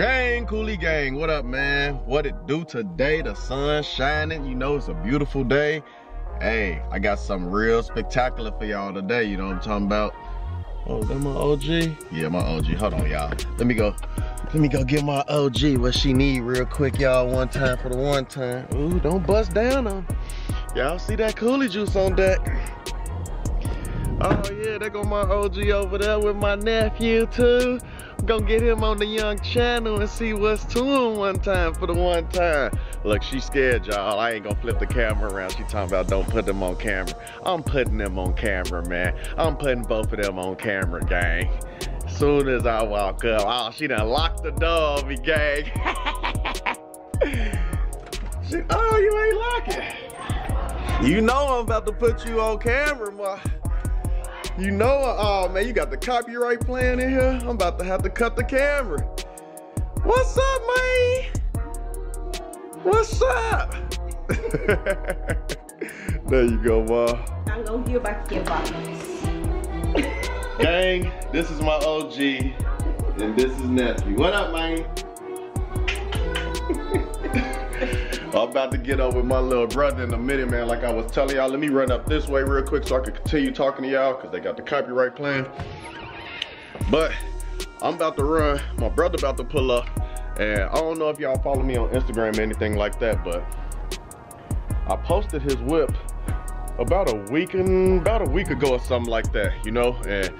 Gang, Coolie gang, what up, man? What it do today? The sun shining, you know, it's a beautiful day. Hey, I got something real spectacular for y'all today, you know what I'm talking about? Oh, is that my OG? Yeah, my OG. Hold on, y'all. Let me go get my OG what she need real quick, y'all. One time for the one time. Ooh, don't bust down on. Y'all see that coolie juice on deck? Oh yeah, there go my OG over there with my nephew too. Gonna get him on the young channel and see what's to him one time for the one time. Look, she scared, y'all. I ain't gonna flip the camera around. She talking about don't put them on camera. I'm putting them on camera, man. I'm putting both of them on camera, gang. Soon as I walk up, oh, she done locked the door on me, gang. Oh, you ain't locking. You know I'm about to put you on camera, boy. You know, oh man, you got the copyright playing in here. I'm about to have to cut the camera. What's up, man? What's up? There you go, ma. I'm gonna give back your box. Gang, this is my OG, and this is nephew. What up, man? I'm about to get up with my little brother in a minute, man. Like I was telling y'all, let me run up this way real quick so I can continue talking to y'all because they got the copyright playing. But I'm about to run. My brother about to pull up. And I don't know if y'all follow me on Instagram or anything like that, but I posted his whip about a week ago or something like that, you know? And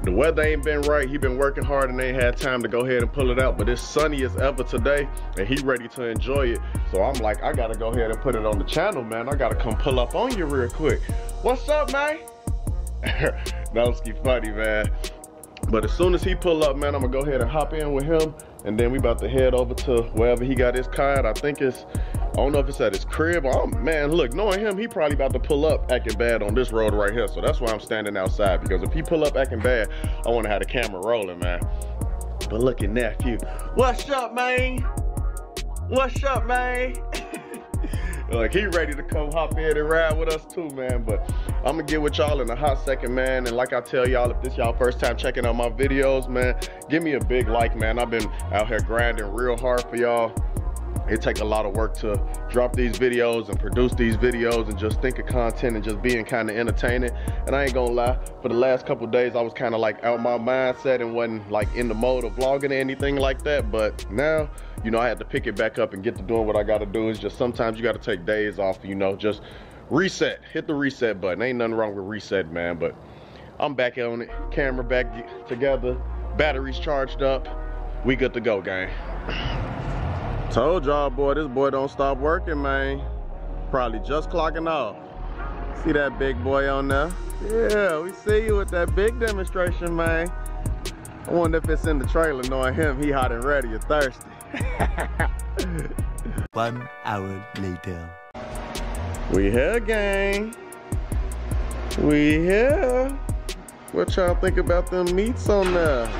the weather ain't been right. He been working hard and ain't had time to go ahead and pull it out. But it's sunny as ever today, and he ready to enjoy it. So I'm like, I gotta go ahead and put it on the channel, man. I gotta come pull up on you real quick. What's up, man? Nowski funny, man. But as soon as he pull up, man, I'm gonna go ahead and hop in with him, and then we about to head over to wherever he got his car at. I think it's, I don't know if it's at his crib. Oh man, look, knowing him, he probably about to pull up acting bad on this road right here. So that's why I'm standing outside, because if he pull up acting bad, I want to have the camera rolling, man. But look at nephew. What's up, man? What's up, man? Like, he ready to come hop in and ride with us too, man. But I'm gonna get with y'all in a hot second, man. And like I tell y'all, if this y'all first time checking out my videos, man, give me a big like, man. I've been out here grinding real hard for y'all. It takes a lot of work to drop these videos and produce these videos and just think of content and just being kind of entertaining. And I ain't gonna lie, for the last couple days, I was kind of like out my mindset and wasn't like in the mode of vlogging or anything like that. But now, you know, I had to pick it back up and get to doing what I gotta do. It's just sometimes you gotta take days off, you know, just reset, hit the reset button. Ain't nothing wrong with reset, man. But I'm back on it, camera back together, batteries charged up. We good to go, gang. Told y'all, boy, this boy don't stop working, man. Probably just clocking off. See that big boy on there? Yeah, we see you with that big demonstration, man. I wonder if it's in the trailer, knowing him, he hot and ready and thirsty. 1 hour later. We here, gang. We here. What y'all think about them meats on there?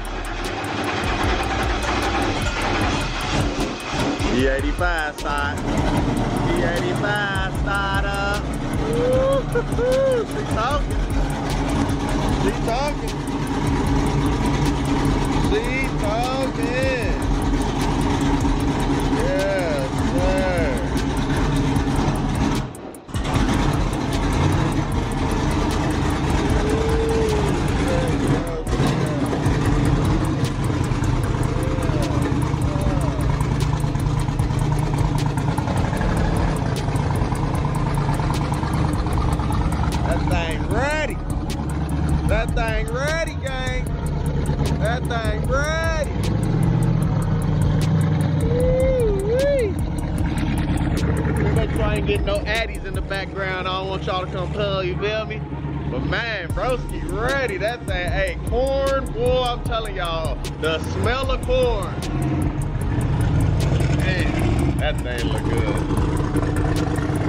E85 side. E85 side up. She talking. She talking. She talking. Yes, sir. That thing ready, gang. That thing ready. Woo-wee. Make sure I ain't getting no addies in the background. I don't want y'all to come pull, you feel me? But man, broski ready. That thing, hey, corn, boy, I'm telling y'all, the smell of corn. Man, that thing look good.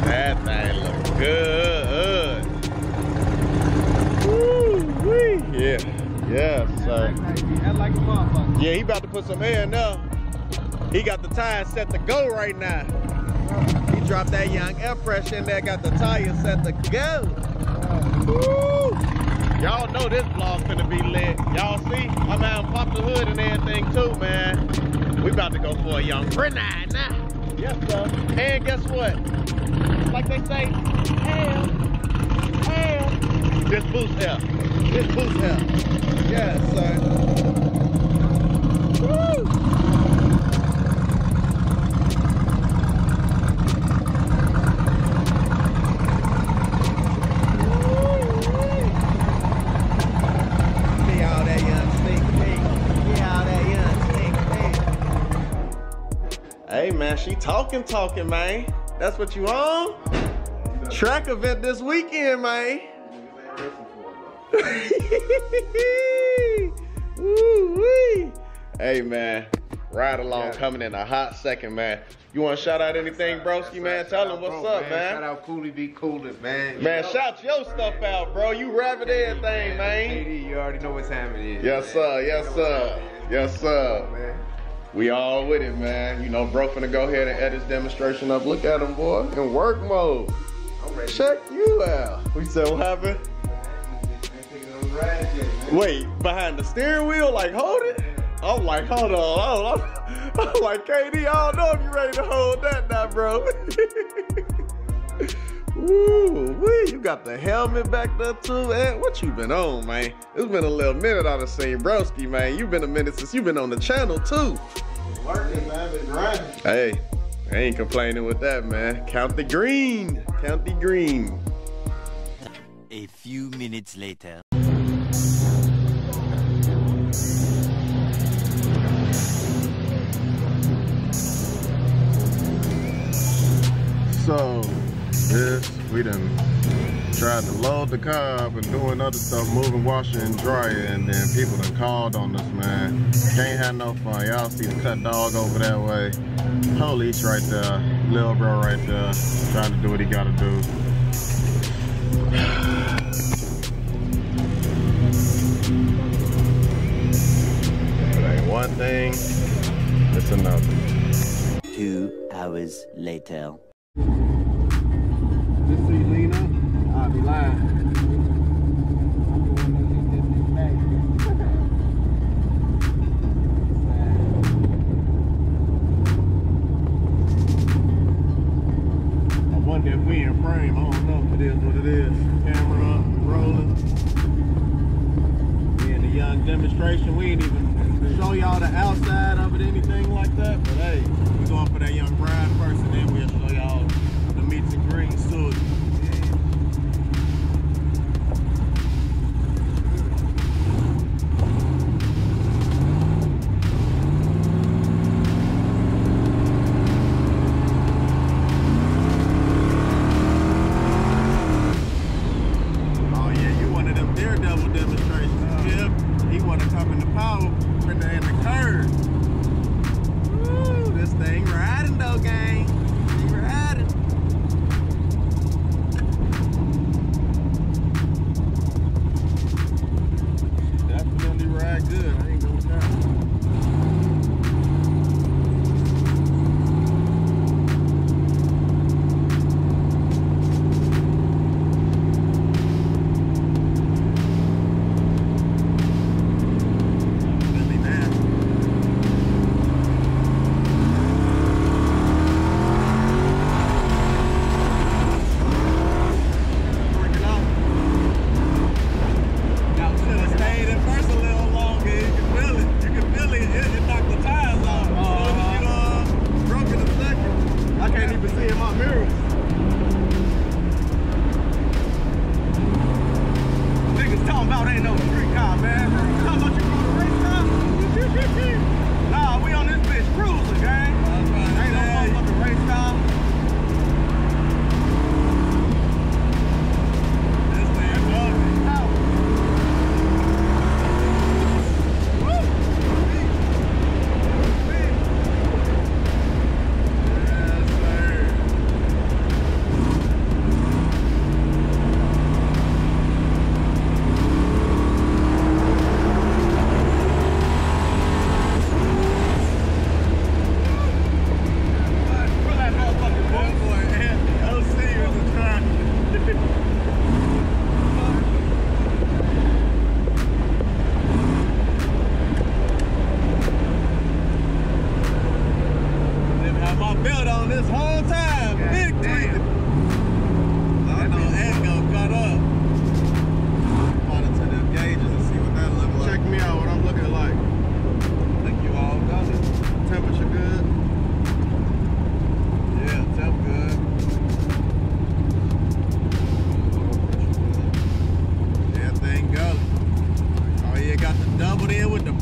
That thing look good. Woo-wee. Yeah, yeah, sir. Like a motherfucker. Yeah, he about to put some air in there. He got the tires set to go right now. He dropped that young air pressure in there, got the tires set to go. Woo! Y'all know this vlog finna be lit. Y'all see? I'm out and pop the hood and everything too, man. We about to go for a young grenade now. Yes, sir. And guess what? Like they say, hell. This boost here. This boost here. Yes, sir. Woo! Hey man, she talking, man. That's what you on? Track event this weekend, man. Woo-wee. Hey man, ride along coming in a hot second, man. You want to shout out anything, broski, man? Tell them what's up, man. Shout out Cooley be coolin', man. Man, shout your stuff out, bro. You rapping everything, man. KD, you already know what time it is. Yes, sir. Yes, sir. Yes, sir. Man. We all with it, man. You know, bro finna go ahead and edit this demonstration up. Look at him, boy, in work mode. Check you out. We said, what happened? Wait, behind the steering wheel, like hold it? I'm like, hold on. I'm like, KD, I don't know if you ready to hold that now, bro. Woo-wee, you got the helmet back there too, man. What you been on, man? It's been a little minute I done seen broski, man. You been a minute since you been on the channel too. Working, man, been grinding. Hey, I ain't complaining with that, man. Count the green. Count the green. A few minutes later. So, we done tried to load the car up and doing other stuff, moving washer and dryer, and then people done called on us, man. Can't have no fun. Y'all see the cut dog over that way. Police right there, little bro right there, trying to do what he gotta do. It ain't one thing, it's another. 2 hours later. Just so you lean up, I'll be lying. I wonder if we in frame. I don't know. It is what it is. Camera up, rolling. We in the young demonstration. We ain't even show y'all the outside of it, anything like that. But hey, we going for that young bride first, and then we'll show y'all the meats and greens to it.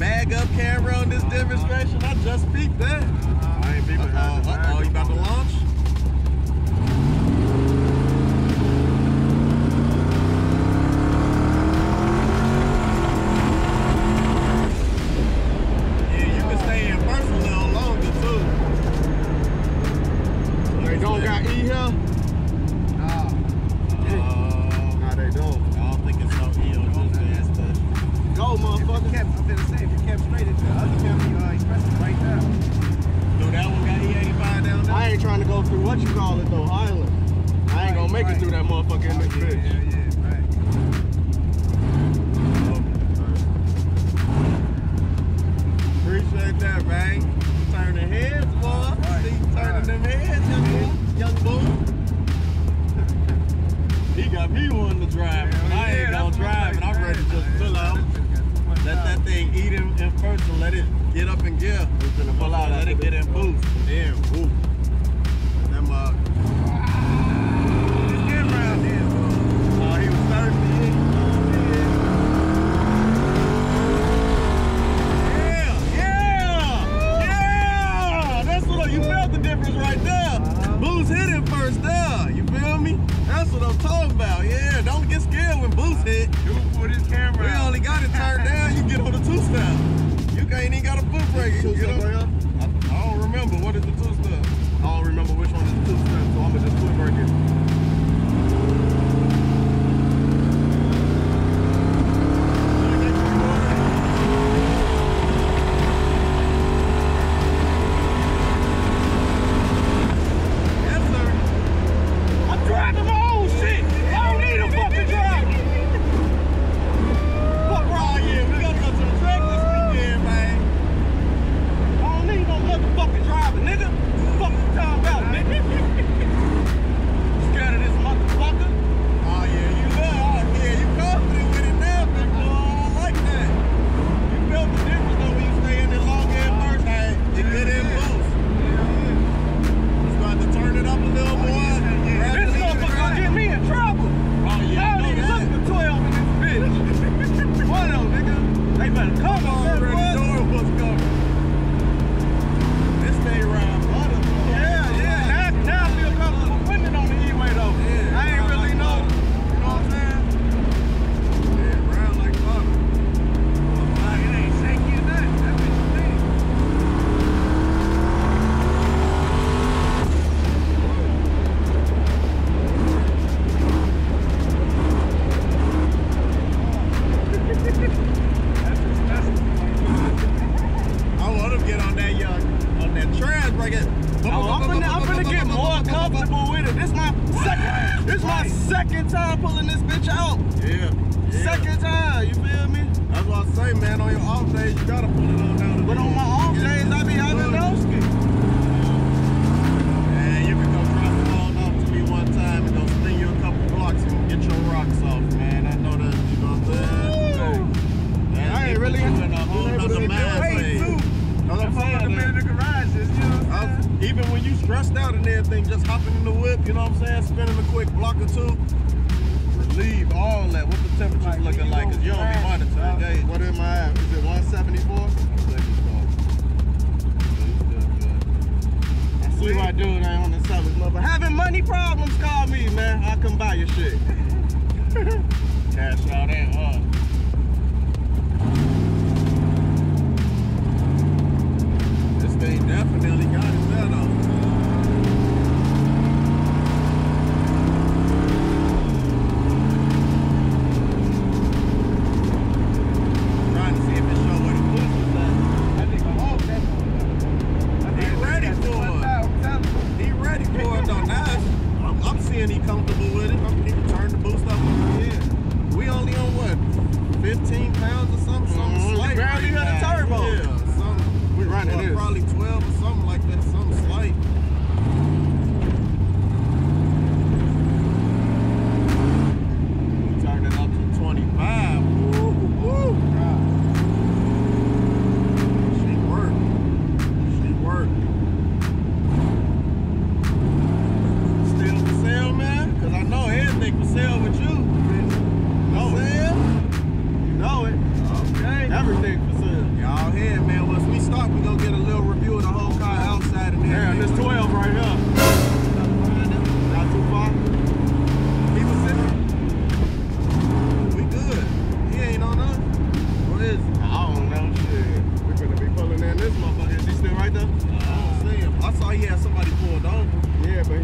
bag up camera on this demonstration. I just peeped that. I ain't peeping. Uh-oh, you about to launch? Yeah, you can stay in first a little longer too. They don't got E here? Nah, They don't. I don't think it's no E on this gas. Go, motherfucker. I'm gonna say, if you kept straight into the other camera, express right now. So that one got E85 down there? I ain't trying to go through what you call it though, Highland. I ain't gonna make it through that motherfucker in this bitch. Yeah, right. Appreciate that, man. Turning heads, boy. See you turning them heads, young boy. He got me wanting to drive, but I ain't gonna drive, and I'm ready to just pull out. Let that thing eat in first and let it get up in gear. Pull out, let it get in boost. Then, whoop. Let them just get around there. Oh, he was thirsty. Yeah! That's what you felt the difference right there. Boost hit him first there. You feel me? That's what I'm talking about. Yeah, don't get scared when Boost hit. Put his camera We only got it turned down, you get on the two-step. You ain't even got a foot brake. Two-step right here? I don't remember. What is the two-step? I don't remember which one is the two-step, so I'm gonna just flip right here. Yes, sir. I'm driving my own shit. I don't need a fucking driver. Fuck wrong here. We gotta go to the track this weekend, man. I don't need no motherfucking driver, nigga. Fuck you talking about, nigga. Scared of this motherfucker? Oh yeah, you love. Oh yeah, you confident with it now, big boy. I like that. You felt the difference though when you stay in it long ass first. Hey, it get in boost. Just got to turn it up a little more. This motherfucker gonna get me in trouble. Oh yeah, I don't even look for 12 in this bitch. What else, nigga? They better come on, already knowing what's coming. This thing round butter. Yeah. Now I feel comfortable putting it on the E-way though. Yeah, I ain't really know. You know what I'm saying? Yeah, round like butter. It ain't shaky or nothing. That's what you think. I want to get on that trash break it. I'm gonna get more comfortable with it. This my second time pulling this bitch out. Yeah. Second time, you feel me? That's what I say, man. On your off days, you gotta pull it on down. But on my off days, I be having no ski. Man, you can go drop the ball off to me one time and go spin you a couple blocks and get your rocks off, man. I know that, you know what I'm saying? Man, I ain't really in a whole nother mind phase. I'm saying, in the garages, you know what I'm saying? Even when you stressed out and everything, just hopping in the whip, you know what I'm saying? Spinning a quick block or two. Relieve all that. What the temperature's looking like, because you don't be monitoring days. What am I at? Is it 174? I see my dude ain't on the 7th level. Having money problems, call me, man. I'll come buy your shit. Cash out ain't hard. This thing definitely got it there, though. Trying to see if it show where the boost is at. I think I'm off that one. He ready for it. He ready for it, though. Now I'm seeing he comfortable with it. He can turn the boost up over here. We only on what? 15 pounds or something? Something slight. Barely hit a turbo. Yeah, something. We running this. Probably 12 or something like that. Something slight. Turn it up to 25. Woo, woo. She worked. She worked. Still for sale, man? Because I know everything for sale with you. Know it? You know it. Okay. Everything for sale. I don't know shit. We're gonna be pulling in this motherfucker. Is he still right there? I don't see him. I saw he had somebody pulled over. Yeah, but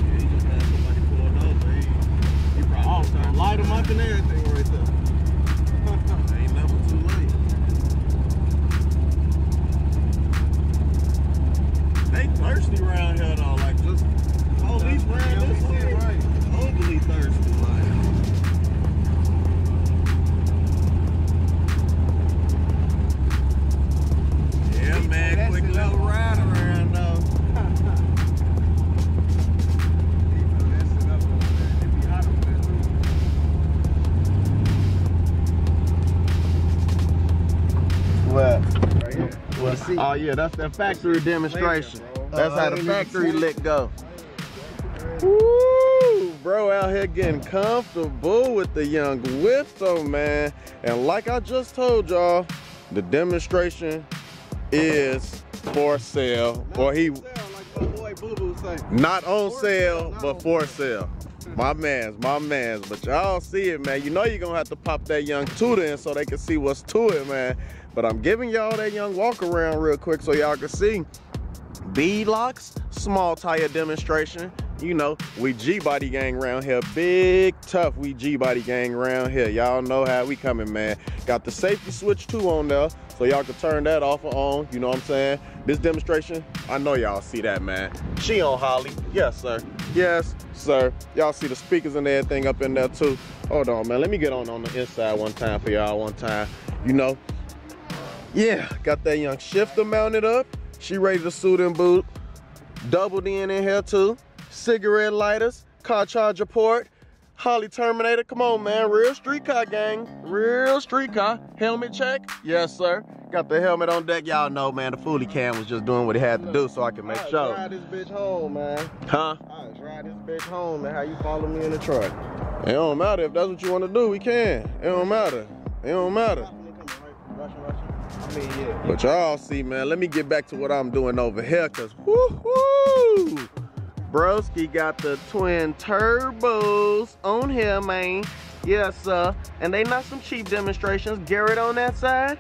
Yeah, he just had somebody pulled over. He probably light him up and everything right there. ain't never too late. They thirsty around here though, like just police ran this way. Right. Overly thirsty, like. Yeah, man, quick little ride around though. What? Right here. Well, oh yeah, that's the factory demonstration. That's how the factory let go. Woo! Bro out here getting comfortable with the young whip though, man. And like I just told y'all, the demonstration is for sale. Or he not on sale, but for sale. My mans. But y'all see it, man. You know you're gonna have to pop that young tutor in so they can see what's to it, man. But I'm giving y'all that young walk around real quick so y'all can see. Bead locks, small tire demonstration. You know, we G-body gang around here. Big, tough, we G-body gang around here. Y'all know how we coming, man. Got the safety switch too on there, so y'all can turn that off or on. You know what I'm saying? This demonstration, I know y'all see that, man. She on Holly. Yes, sir. Yes, sir. Y'all see the speakers and everything up in there too. Hold on, man. Let me get on the inside one time for y'all one time. You know, yeah, got that young shifter mounted up. She ready to suit and boot. Doubled in here too. Cigarette lighters, car charger port, Holly Terminator. Come on, man. Real street car gang. Real street car. Helmet check. Yes, sir. Got the helmet on deck. Y'all know, man, the Foolie Cam was just doing what he had to do so I can make sure. Ride this bitch home, man. Huh? I just ride this bitch home, man. How you follow me in the truck? It don't matter. If that's what you want to do, we can. It don't matter. It don't matter. I mean, yeah. But y'all see, man, let me get back to what I'm doing over here, cause woo-hoo! Broski got the twin turbos on here, man. Yes, sir. And they not some cheap demonstrations. Garrett on that side.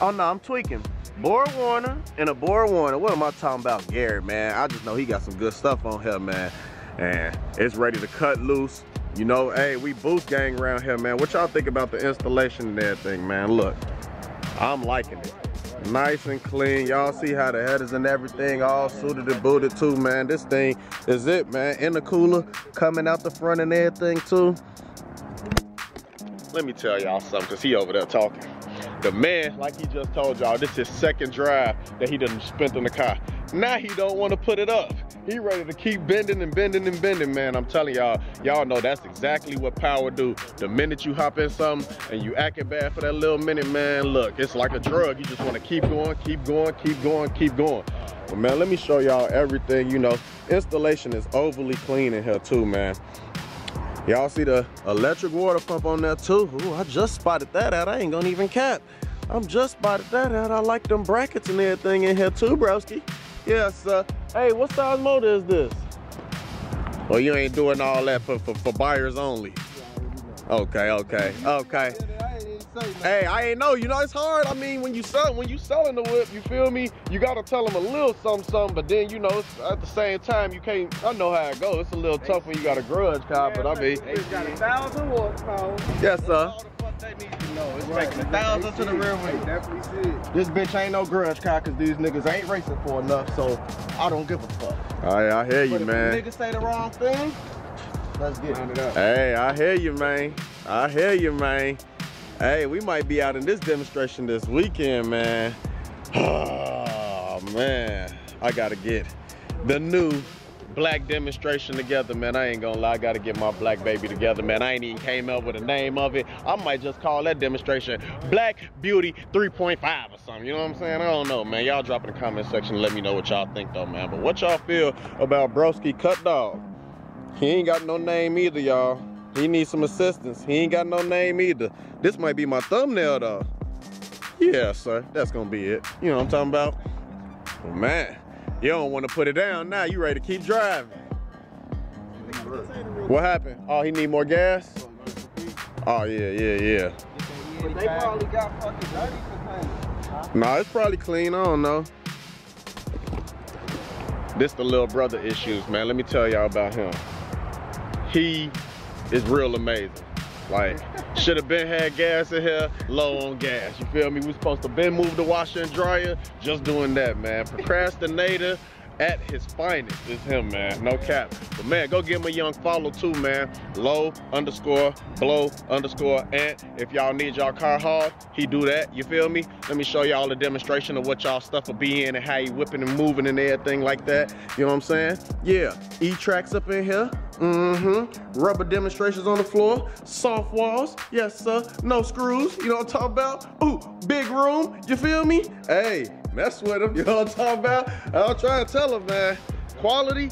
Oh no, I'm tweaking. Bore Warner and a Bore Warner. What am I talking about, Garrett, man? I just know he got some good stuff on here, man. And it's ready to cut loose. You know, hey, we boost gang around here, man. What y'all think about the installation and everything, man? Look, I'm liking it. Nice and clean. Y'all see how the headers and everything all suited and booted too, man. This thing is it, man. Intercooler coming out the front and everything too. Let me tell y'all something, cause he over there talking. The man, like he just told y'all, this is his second drive that he done spent in the car. Now he don't want to put it up. He ready to keep bending and bending and bending, man. I'm telling y'all, y'all know that's exactly what power do. The minute you hop in something and you acting bad for that little minute, man, look, it's like a drug. You just want to keep going, keep going, keep going, keep going. But man, let me show y'all everything, you know. Installation is overly clean in here too, man. Y'all see the electric water pump on there too? Ooh, I just spotted that out. I ain't gonna even cap. I'm just spotted that out. I like them brackets and everything in here too, broski. Yes, hey, what size motor is this? Well, you ain't doing all that for buyers only. Okay, okay, okay. Hey, I ain't know, you know, it's hard. I mean, when you selling the whip, you feel me? You gotta tell them a little something, but then, you know, it's, at the same time, you can't, I know how it goes. It's a little tough when you got a grudge car, but I mean. It's got 1,000 horsepower. Yes, sir. They need to know. It's making 1,000 to the rear wheel. Definitely see it. This bitch ain't no grudge car because these niggas ain't racing for enough, so I don't give a fuck. I hear you, But man. if niggas say the wrong thing, let's get it up. Hey, I hear you, man. I hear you, man. Hey, we might be out in this demonstration this weekend, man. Oh, man. I gotta get the new black demonstration together, man. I ain't gonna lie, I gotta get my black baby together, man. I ain't even came up with a name of it. I might just call that demonstration Black Beauty 3.5 or something, you know what I'm saying? I don't know, man. Y'all drop in the comment section and let me know what y'all think though, man. But what y'all feel about Broski Cut Dog? He ain't got no name either, y'all. He needs some assistance. He ain't got no name either. This might be my thumbnail though. Yeah, sir, that's gonna be it. You know what I'm talking about? Well, man, you don't want to put it down now. You ready to keep driving? What happened? Oh, he need more gas? Oh, yeah. But they probably got fucking dirty for paint. Nah, it's probably clean, I don't know. This the little brother issues, man. Let me tell y'all about him. He is real amazing. Like, should have been had gas in here, low on gas. You feel me? We supposed to been move the washer and dryer, just doing that, man. Procrastinator at his finest is him, man. No cap. But man, go give him a young follow too, man. Low_blow_ant. If y'all need y'all car hard, he do that. You feel me? Let me show y'all a demonstration of what y'all stuff will be in and how he whipping and moving and everything like that. You know what I'm saying? Yeah. E-tracks up in here. Rubber demonstrations on the floor. Soft walls. Yes, sir. No screws. You know what I'm talking about? Ooh, big room. You feel me? Hey, mess with him. You know what I'm talking about? I'm trying to tell him, man. Quality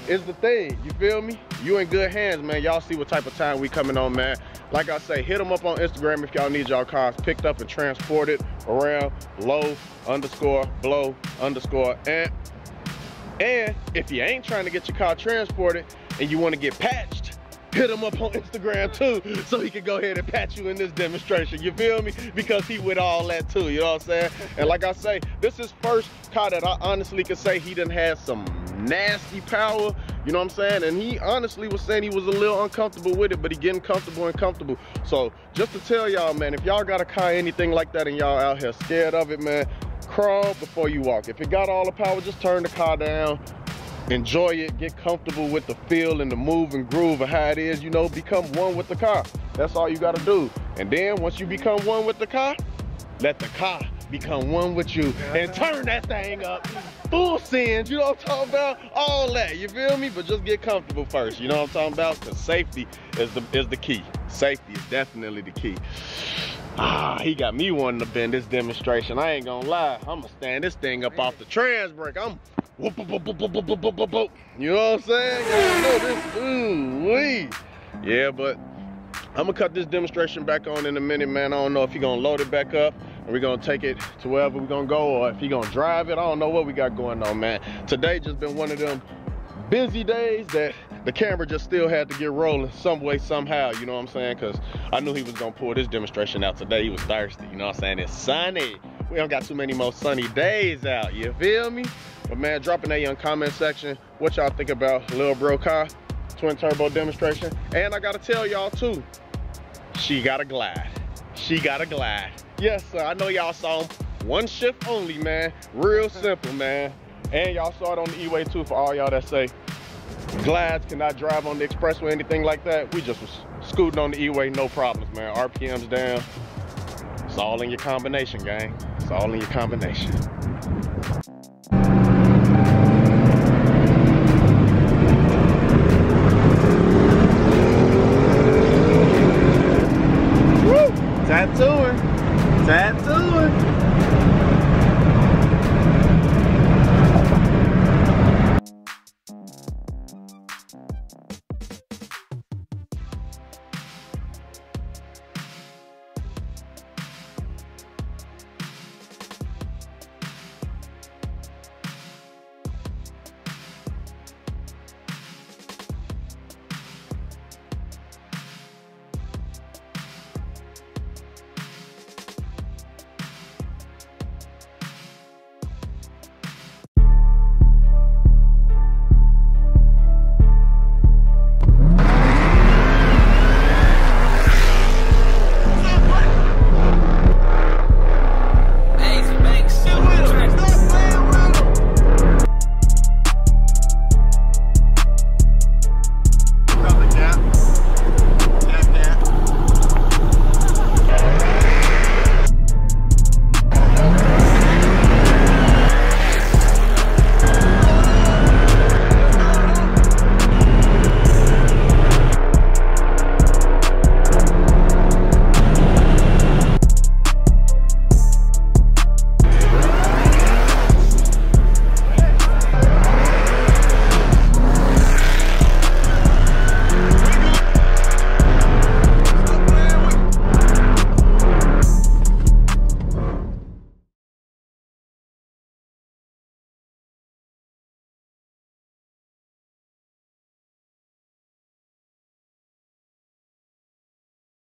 is the thing. You feel me? You in good hands, man. Y'all see what type of time we coming on, man. Like I say, hit them up on Instagram if y'all need y'all cars picked up and transported around low_blow_ant. And if you ain't trying to get your car transported and you want to get patched, hit him up on Instagram too, so he can go ahead and patch you in this demonstration. You feel me? Because he with all that too, you know what I'm saying? And like I say, this is first car that I honestly could say he done had some nasty power, you know what I'm saying? And he honestly was saying he was a little uncomfortable with it, but he getting comfortable and comfortable. So just to tell y'all, man, if y'all got a car, anything like that, and y'all out here scared of it, man, crawl before you walk. If it got all the power, just turn the car down. Enjoy it, get comfortable with the feel and the move and groove of how it is, you know, become one with the car. That's all you gotta do. And then once you become one with the car, let the car become one with you and turn that thing up. Full sends, you know what I'm talking about? All that, you feel me? But just get comfortable first, you know what I'm talking about? Because safety is the key. Safety is definitely the key. He got me wanting to bend this demonstration. I ain't gonna lie. I'ma stand this thing up off the trans brake. I'm whoop, whoop, whoop, whoop, whoop, whoop, whoop, whoop. You know what I'm saying? Y'all know this. Ooh-wee. Yeah, but I'm gonna cut this demonstration back on in a minute, man. I don't know if he gonna load it back up and we're gonna take it to wherever we're gonna go, or if he gonna drive it. I don't know what we got going on, man. Today just been one of them busy days that the camera just still had to get rolling some way, somehow, you know what I'm saying? Because I knew he was gonna pull this demonstration out today. He was thirsty, you know what I'm saying? It's sunny. We don't got too many more sunny days out, you feel me? But man, drop in that young comment section what y'all think about Lil Bro car, twin turbo demonstration. And I gotta tell y'all too, she got a glide. She got a glide. Yes, sir, I know y'all saw him. One shift only, man. Real simple, man. And y'all saw it on the E-way too, for all y'all that say glides cannot drive on the expressway, anything like that. We just was scooting on the E-way, no problems, man. RPMs down. It's all in your combination, gang. It's all in your combination.